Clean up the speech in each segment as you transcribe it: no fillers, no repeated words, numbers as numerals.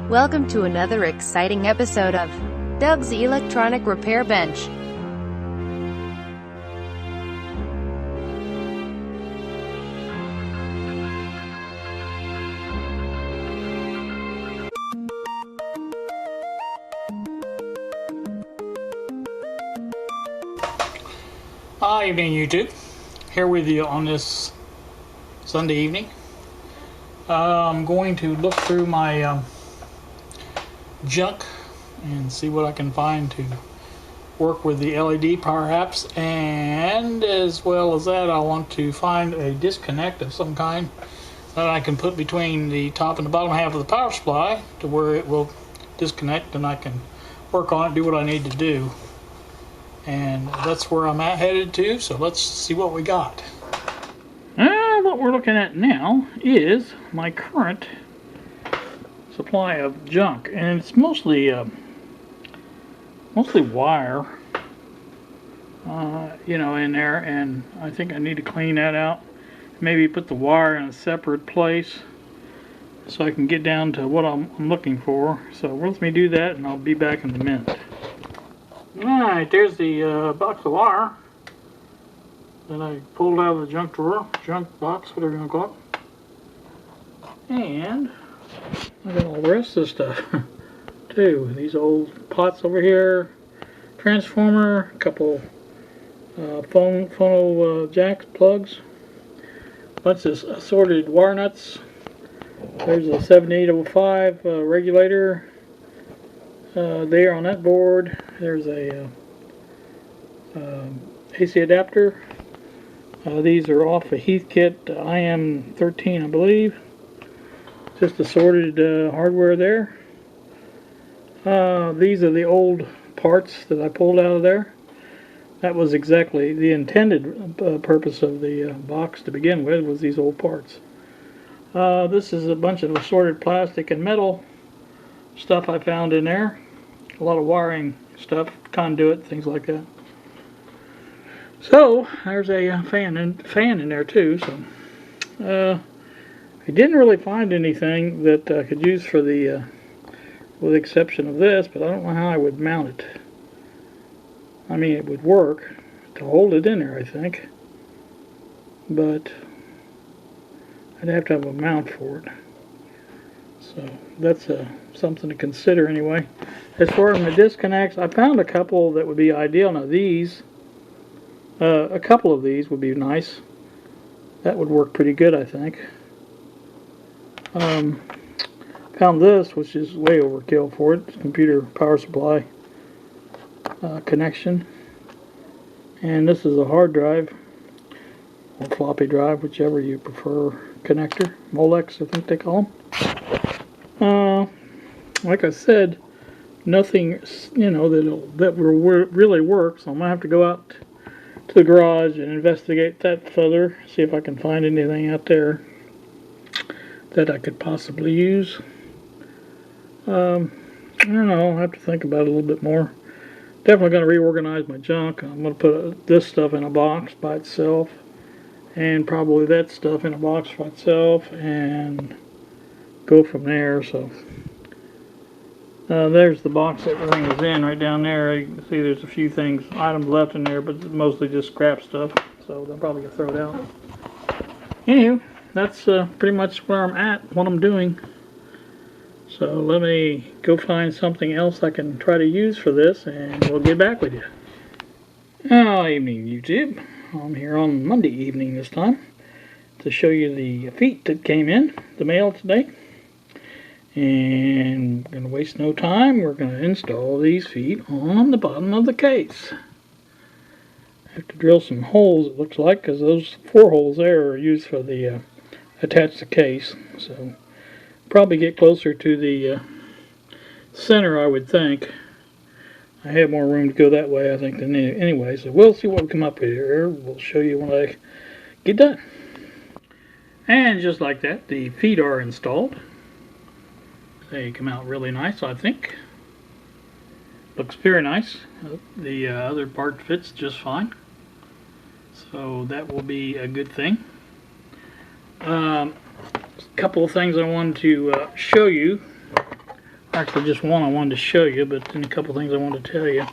Welcome to another exciting episode of Doug's Electronic Repair Bench. Hi, evening YouTube. Here with you on this Sunday evening. I'm going to look through my junk and see what I can find to work with the LED power apps, and as well as that, I want to find a disconnect of some kind that I can put between the top and the bottom half of the power supply to where it will disconnect and I can work on it, do what I need to do. And that's where I'm headed to, so let's see what we got. What we're looking at now is my current supply of junk, and it's mostly wire, in there, and I think I need to clean that out. Maybe put the wire in a separate place so I can get down to what I'm looking for. So let me do that, and I'll be back in a minute. Alright, there's the box of wire that I pulled out of the junk drawer, junk box, whatever you want to call it. And I got all the rest of the stuff too. These old pots over here, transformer, a couple phono jack plugs, bunch of assorted wire nuts. There's a 7805 regulator there on that board. There's a AC adapter. These are off a Heathkit IM13, I believe. Just assorted hardware there. These are the old parts that I pulled out of there. That was exactly the intended purpose of the box to begin with, was these old parts. This is a bunch of assorted plastic and metal stuff I found in there. A lot of wiring stuff, conduit, things like that. So there's a fan in there too. So I didn't really find anything that I could use for the, with the exception of this, but I don't know how I would mount it. I mean, it would work to hold it in there, I think, but I'd have to have a mount for it. So that's something to consider anyway. As far as my disconnects, I found a couple that would be ideal. Now these, a couple of these would be nice. That would work pretty good, I think. Found this, which is way overkill for it. It's computer power supply connection. And this is a hard drive, or floppy drive, whichever you prefer, connector. Molex, I think they call them. Like I said, nothing, that will really work, so I'm going to have to go out to the garage and investigate that further, see if I can find anything out there that I could possibly use. I don't know, I'll have to think about it a little bit more. Definitely going to reorganize my junk. I'm going to put this stuff in a box by itself, and probably that stuff in a box by itself, and go from there. So there's the box that everything is in right down there. You can see there's a few items left in there, but it's mostly just scrap stuff, so they'll probably get thrown out. Anywho, that's pretty much where I'm at, what I'm doing. So let me go find something else I can try to use for this, and we'll get back with you. Evening YouTube. I'm here on Monday evening this time to show you the feet that came in the mail today. And we're going to waste no time. We're going to install these feet on the bottom of the case. I have to drill some holes, it looks like, because those 4 holes there are used for the attach the case. So probably get closer to the center, I would think. I have more room to go that way, I think, than anyway. So we'll see what we come up with here. We'll show you when I get done. And just like that, the feet are installed. They come out really nice, I think. Looks very nice. The other part fits just fine. So that will be a good thing. A couple of things I wanted to show you actually just one I wanted to show you, but then a couple things I wanted to tell you.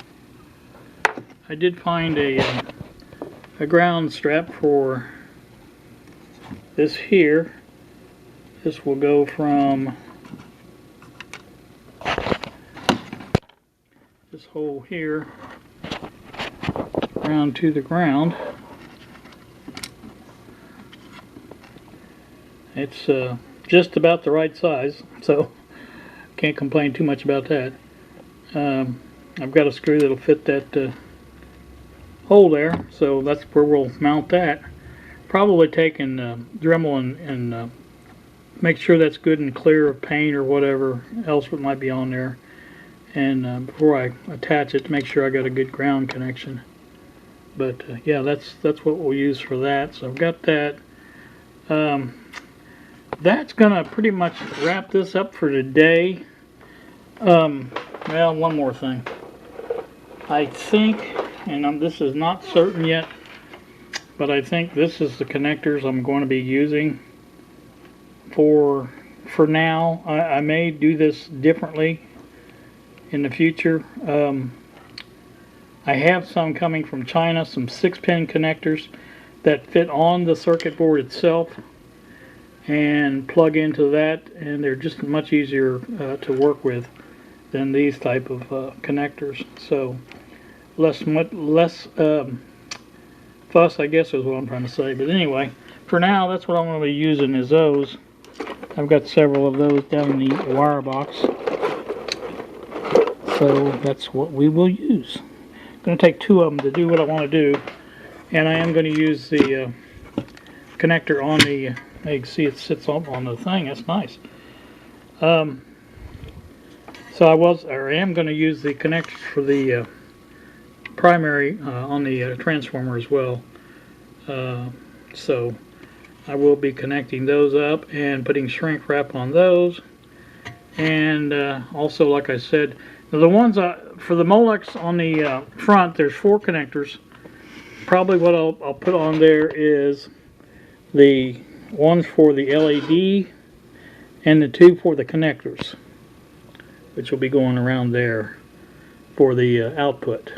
I did find a ground strap for this here. This will go from this hole here around to the ground. It's just about the right size, so can't complain too much about that. I've got a screw that'll fit that hole there, so that's where we'll mount that. Probably take and Dremel and make sure that's good and clear of paint or whatever else that might be on there, and before I attach it, to make sure I got a good ground connection. But yeah, that's what we'll use for that. So I've got that. That's gonna pretty much wrap this up for today. Well, one more thing. I think, and this is not certain yet, but I think this is the connectors I'm going to be using for now. I may do this differently in the future. I have some coming from China, some 6-pin connectors that fit on the circuit board itself and plug into that, and they're just much easier to work with than these type of connectors. So less fuss, I guess, is what I'm trying to say. But anyway, for now, that's what I'm going to be using, is those. I've got several of those down in the wire box, so that's what we will use. I'm going to take 2 of them to do what I want to do, and I am going to use the connector on the. You can see it sits up on the thing. That's nice. So I am going to use the connectors for the primary on the transformer as well. So I will be connecting those up and putting shrink wrap on those. And also, like I said, the ones for the Molex on the front, there's 4 connectors. Probably what I'll put on there is the one's for the LED and the 2 for the connectors, which will be going around there for the output.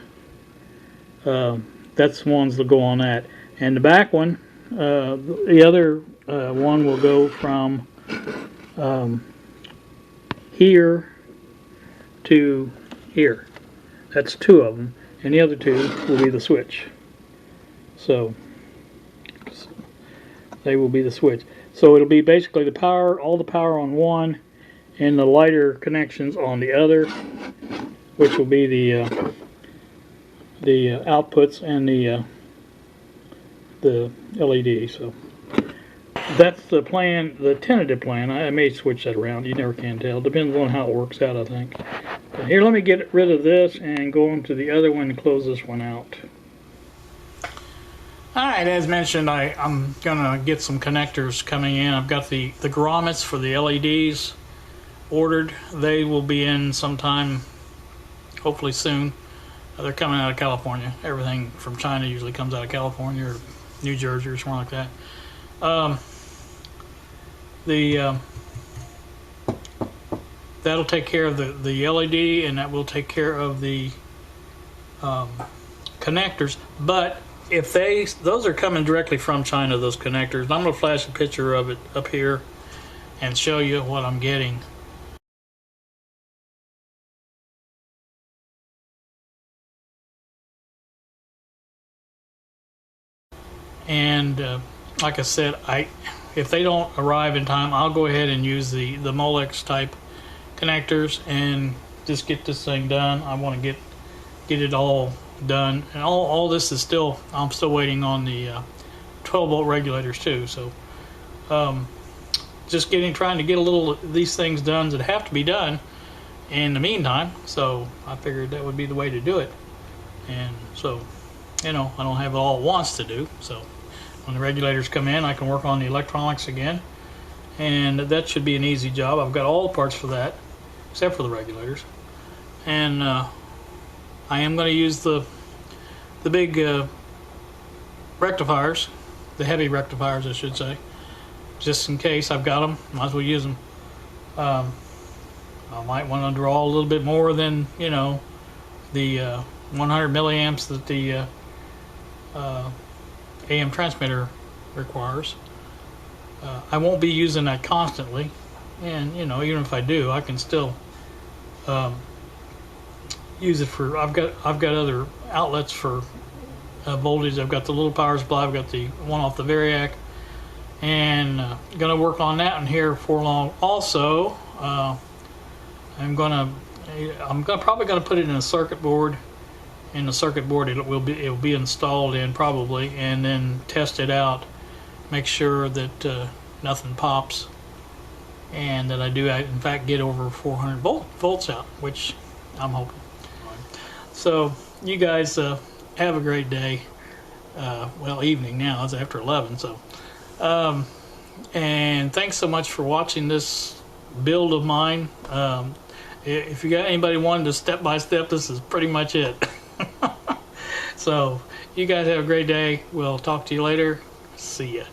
That's the ones that go on that. And the back one, the other one will go from here to here. That's 2 of them, and the other 2 will be the switch. So they will be the switch. So it'll be basically the power, all the power on one, and the lighter connections on the other, which will be the outputs and the LED. So that's the plan, the tentative plan. I may switch that around. You never can tell. Depends on how it works out, I think. But here, let me get rid of this and go on to the other one and close this one out. Alright, as mentioned, I'm going to get some connectors coming in. I've got the grommets for the LEDs ordered. They will be in sometime, hopefully soon. They're coming out of California. Everything from China usually comes out of California or New Jersey or something like that. That'll take care of the LED, and that will take care of the connectors. But if those are coming directly from China, those connectors, I'm going to flash a picture of it up here and show you what I'm getting. And like I said, if they don't arrive in time, I'll go ahead and use the Molex type connectors and just get this thing done. I want to get it all done, and all this is still, I'm still waiting on the 12-volt regulators too. So just trying to get a little of these things done that have to be done in the meantime. So I figured that would be the way to do it. And so, I don't have it all at once to do. So when the regulators come in, I can work on the electronics again, and that should be an easy job. I've got all the parts for that except for the regulators. And I am going to use the big rectifiers, the heavy rectifiers I should say, just in case. I've got them, might as well use them. I'll I might want to draw a little bit more than, you know, the 100 milliamps that the AM transmitter requires. I won't be using that constantly, and you know, even if I do, I can still use it for. I've got other outlets for voltage. I've got the little power supply. I've got the one off the Variac, and going to work on that in here for long. Also, I'm probably gonna put it in a circuit board. In the circuit board, it will be installed in probably, and then test it out. Make sure that nothing pops, and that I do in fact get over 400 volts out, which I'm hoping. So you guys have a great day. Well, evening now. It's after 11. So, and thanks so much for watching this build of mine. If you got anybody wanting to step by step, this is pretty much it. So you guys have a great day. We'll talk to you later. See ya.